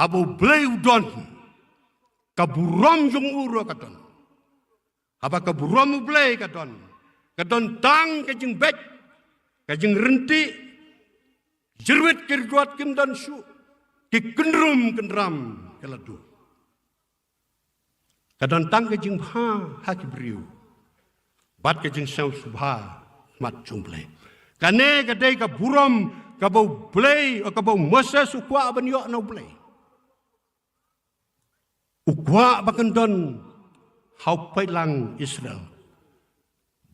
Habu blay udon. Kaburam yung uro kadon. Haba kaburam blay kadon. Kadon tang kajing bet. Kajing renti. Jerwit kirduat kim dan su. Ki kenrum kenram keladu. Kadon tang kajing ha haki beriu. Bat kajing sang subha mat jumble. Kane kadai kaburam kabau blay o kabau masa sukwa ban yo na blay. Ukwa bakandon hau pailang Israel.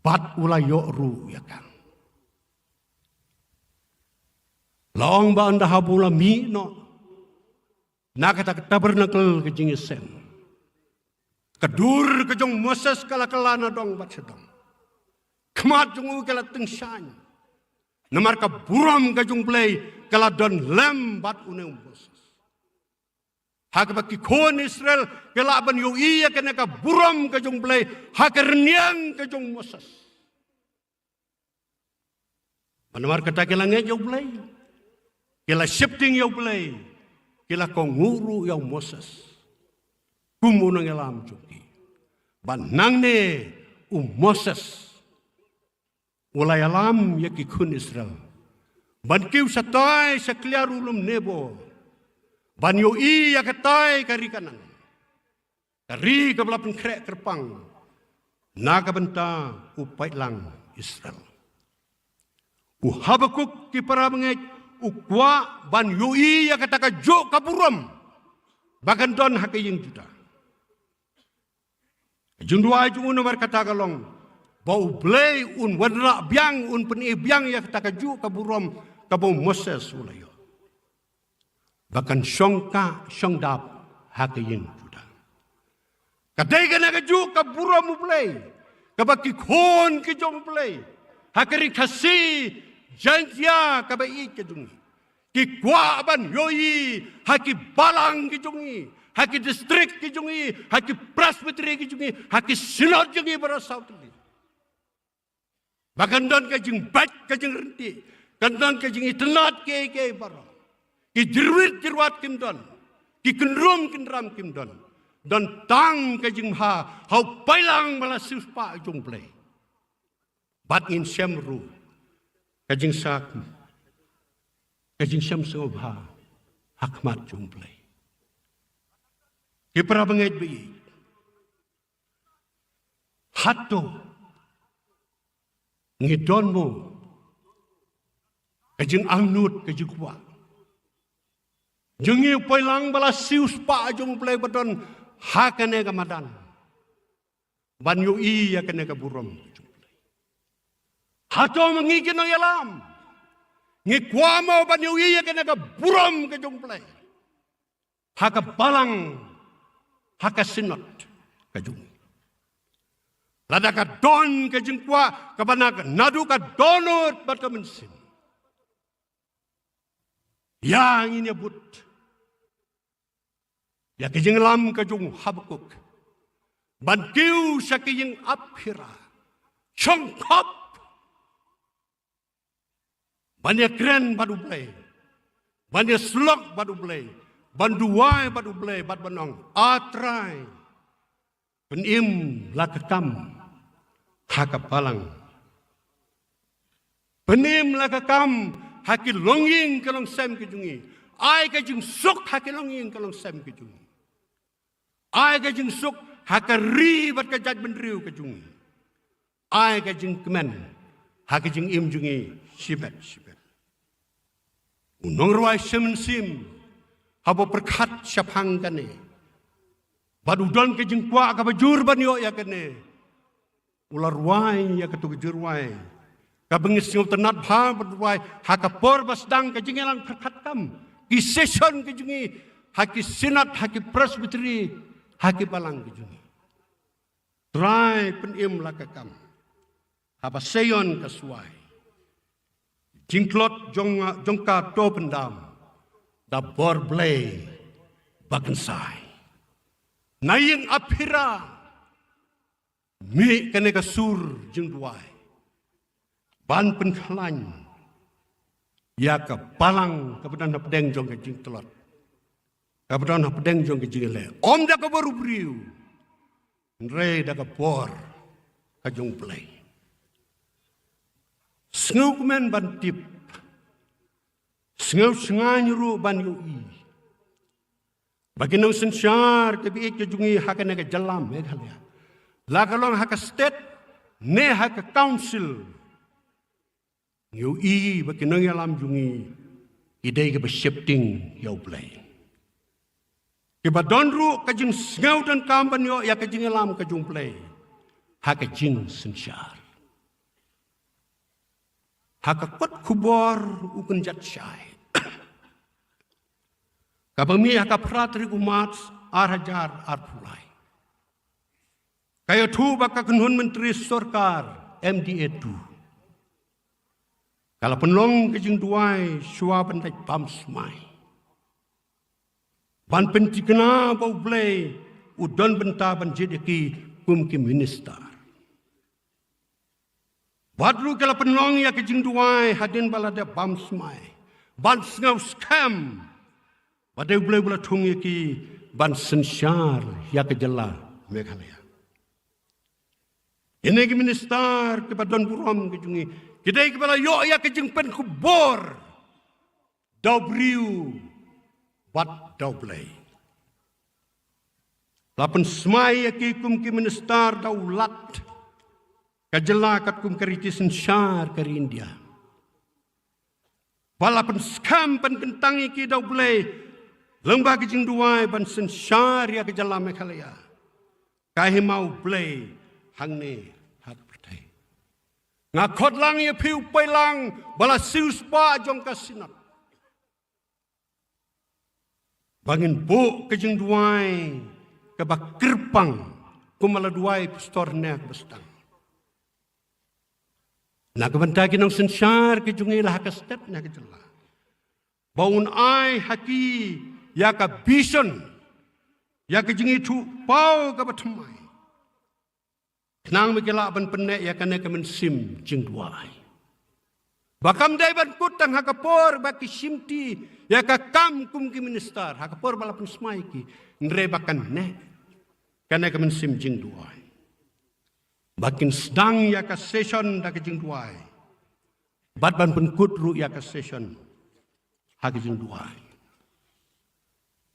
Bat ulayo ru ya kan. Laong ba anda habula mi no. Nakata tabernakel kejing sen. Kedur kejong Moses kala kelana dong bat sedong. Kemat jung kala tengsan. Namar ka buram kejong play kala don lem bat uneu Moses. Hakabaki kon Israel kelaban yo iya kena ka buram kejong play hakerniang kejong Moses. Manamar kata kala nge yo play. Kila shifting yo play. Kila konguru yo Moses. Kumunang elam cuki. Banang ne Moses. Ulay alam ya kikun Israel. Ban kiw satay sa kliarulum nebo. Ban yo iya katay kari kanan. Kari kabelapan krek kerpang. Nakabenta upay lang Israel. Habakuk ki para mengej ukwa ban yo iya kataka jo kaburam. Bahkan don hakaying juda. Jundua jungun berkata kalong bau blay un wadra biang un peni biang ya kataka ju kaburam kabau Moses ulayo. Bahkan syongka syongdap hakaying juda. Kadai kana kaju kaburam blay. Kabaki kon kijong blay. Hakari kasih janjia kabai kejungi. Ki kwa ban yoi haki balang kijungi. Haki distrik kijungi. Haki presbytery kijungi. Haki sinod jungi berasal tuli. Bahkan don kajing bat kajing renti. Kan kajing itenat ke bara. Ki jirwit jirwat kim don. Ki kenrum kenram kim don. Dan tang kajing ha. Hau pailang malasus pa jung play. Bat in semru. Kajing sak. Kajing sem sengobha. Hakmat jung play. Ki para bangait bi. Hato. Ngidon mo. Kajing angnut kajing kuwa. Jungi pailang bala sius pa jung play badon hakane kamadan. Ban yu iya kene kaburam. Hato mengigin ng yalam. Ngikwamo ban yu iya kene kaburam kajung play. Haka balang haka sinot kajung. Lada ka don kajing kwa kabanag nadu ka donot bat kamensin. Yang ini but. Ya kajing lam kajung Habakuk. Bantiw sa kajing aphira. Syongkop. Banyak kren badublay. Banyak slok badublay. Banduway badublay. Bat banong atray. Penim lakakam. Hakapalang. Penim lakakam. Haki longing kalong sem kajungi. Ay kajing suk haki longing kalong sem kajungi. Ay kajing suk hakari bat kajat benriu kajungi. Ay kajing kemen hakajing im jungi sibet. Unong ruai sim habo perkat syapang kane. Badudon kajing kwa kabajur banyo ya kane. Ular ruai ya katu kajur ruai. Kabengis yung tenat bha berduai hakapor basdang kajing elang perkat kam. Ki session kajungi haki sinat haki presbytery haki balang kajungi. Try penim lakakam. Haba seyon kasuai. Jingklot jongka to pendam. Da borblay bakensai. Naying aphira. Mi kene kasur jingduai. Ban penkhalan. Ya ke balang kebetulan pedeng jong kajing telot. Kapatan pedeng jong ke jingele. Om dah ke baru beriu. Nre dah ke bor. Kajong play. Sengau kemen ban tip. Sengau senganyuru ban yui. Bagi nang sensyar kebi kejungi hakane ke jalam Meghalaya. Lakalong haka state ne haka council. Yui bagi nang yalam jungi idai ke shifting yau play. Kiba donru kajing sengau dan kamban yo ya kajing yalam kajung play. Haka jing sensyar. Haka kot kubor ukun jat syai. Kapami haka pratri umat arhajar arpulai. Kaya tu baka kenhun menteri sorkar MDA tu. Kalau penlong kejing duai syua bentai pam semai. Ban penti kena bau blay udon benta ban jedeki kumki minister. Badru kalau penlong ya kejing duai hadin balada pam semai. Ban sengau scam. Badai boleh tungi ki ban sensyar ya kejela Meghalaya. Ini ki minister ke badan buram kejungi. Kita kepala yo ya kejeng pen kubor. Dau briu bat dau blay. Lapan semai ya ki kum ki minister dau lat. Kejela kat kum keriti sensyar ke India. Walaupun skam pen kentangi ki dau blay. Lembah kejing duai ban sensyar ya kejala Meghalaya. Kahi mau blay hang ni hak pertai. Ngakot lang ya piu pai lang bala siu spa jong kasinat. Bangin bu kejing duai ke bak kerpang kumala duai pastor nek bestang. Nak bentagi nang sensyar kejungi lah kastet nak kejala. Baun ai haki ya ka vision ya ka jingi tu pau ka batamai kenang mikela ban penek ya kana ka mensim jing duai bakam dai ban kutang ha ka por baki simti ya ka kam kum ki minister ha ka por bala pun smai ki ndre bakan ne kana ka mensim jing duai bakin sedang ya ka session da ka jing duai bat ban pun kut ru ya ka session ha ka jing duai.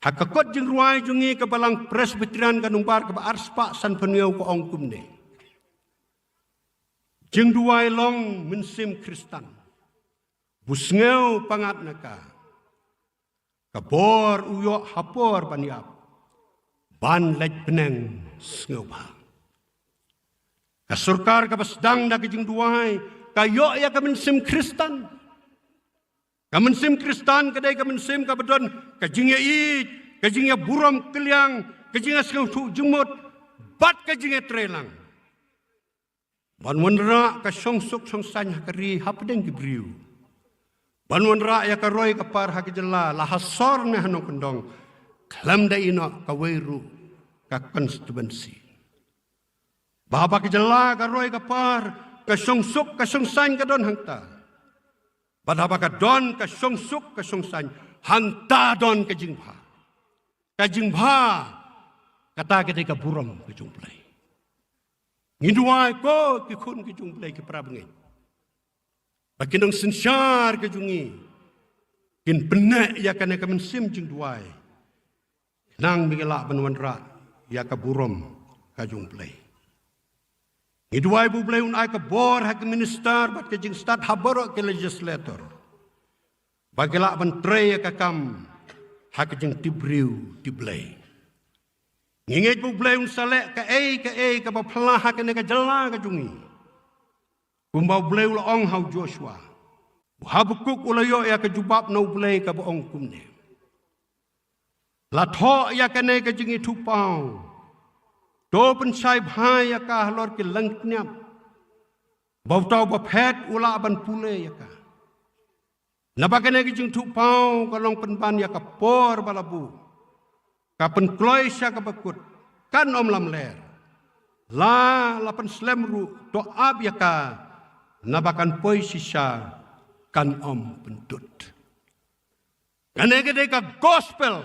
Hakakot jeng ruai jungi ke balang presbyterian kanumbar ke arspa san peniau ko ongkum ne. Jeng duai long mensim Kristan. Busngeu pangat naka. Kabor uyok hapor baniap. Ban lej peneng sngeu ba. Kasurkar ke basdang na ke jeng duai. Kayok ya ke mensim Kristan. Kemensim Kristan kedai kemensim kabedon kejingnya it, kejingnya buram keliang, kejingnya sengau jumut, bat kejingnya trelang. Ban wanra ka songsuk songsanya kari hapdeng kibriu. Ban wanra ya ka roy ka par hakijela lahasor ne hanong kendong. Klam da ino ka weiru ka konstituensi. Bapa kijela ka roy ka par ka songsuk ka songsanya ka don hangta. Padahal ka don ka songsuk ka songsan hangta don ka jingpha. Ka jingpha kata kita ka buram ka jumplay. Ngiduai ko ki kun ka jumplay ki prabengay. Bakinang sensyar ka jungi. Kin penek ya kana ka mensim jing duai. Nang migala banwanra ya ka buram ka jumplay. Iduai bublay un ay ka bor hak minister bat ka jing stat haboro ke legislator. Bagila ban tre ka kam hak jing tibriu tiblay. Ngingit bublay un salek ka ka bapla hak ne ka jela ka jungi. Kumbau blay ul ong hau Joshua. Habukuk ulayo ya ka jubab no blay ka boong kumne. La tho ya ka ne ka jingi tupau. Do pensai bahaya ka halor ke lengknyap. Bau tau bapet ula ban pule ya ka. Nabakane ke jing tu pau kalong penban ya ka por balabu. Ka pen kloi sya ka bakut. Kan om lam ler. La lapan slemru do ab ya ka. Nabakan poi sisya kan om pentut. Kane ke ka gospel.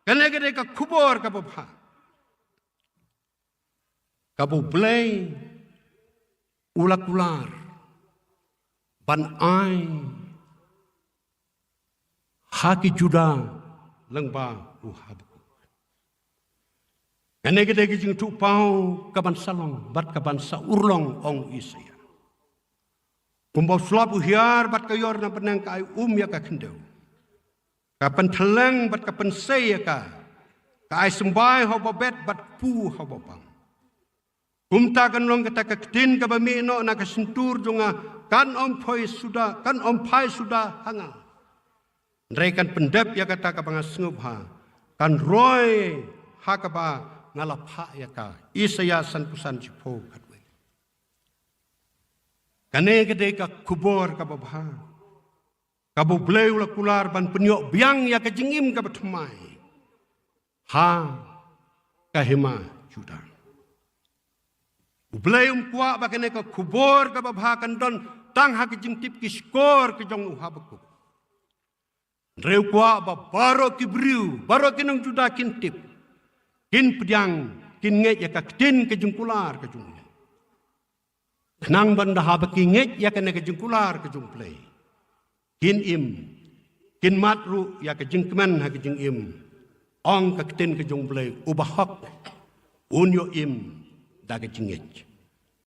Kena gede ka kubur ka babha. Kabu blay ulakular ban ai haki juda lengba uhab. Kena gede jing tu pau kaban salong bat kaban sa urlong ong Isaya. Kumbau sulap uhiar bat kayor na penang kai ya ka kendau. Kapan teleng bat kapan saya ka. Kai sembai ho babet bat pu ho babang. Kumta kan long kata ketin ka bami no na kasentur junga kan om phoi sudah kan om phai sudah hanga. Rekan pendep ya kata ka pangasngup ha. Kan roy ha ka ba ngalapha ya ka. Isaya san pusan cipo katwe. Kane gede ka kubur ka babha. Kabu blay ulakular ban penyok biang ya ka jingim ka batumai. Ha kahima juda. Ublay kuak bakane ka kubur ka babhakan don tang ha ka jingtip ki skor ka jong uhabaku. Reu kuak ba baro ki briu, baro kinong juda kintip. Kin pediang, kin nget ya ka tin ka jungkular ka jung. Nang banda ha ba ki nget ya ka ne ka jungkular ka jung play. Kin kin matru ya ka jingkman ha ka jing ong ka tin ka jung play ubahak unyo da ka jingit.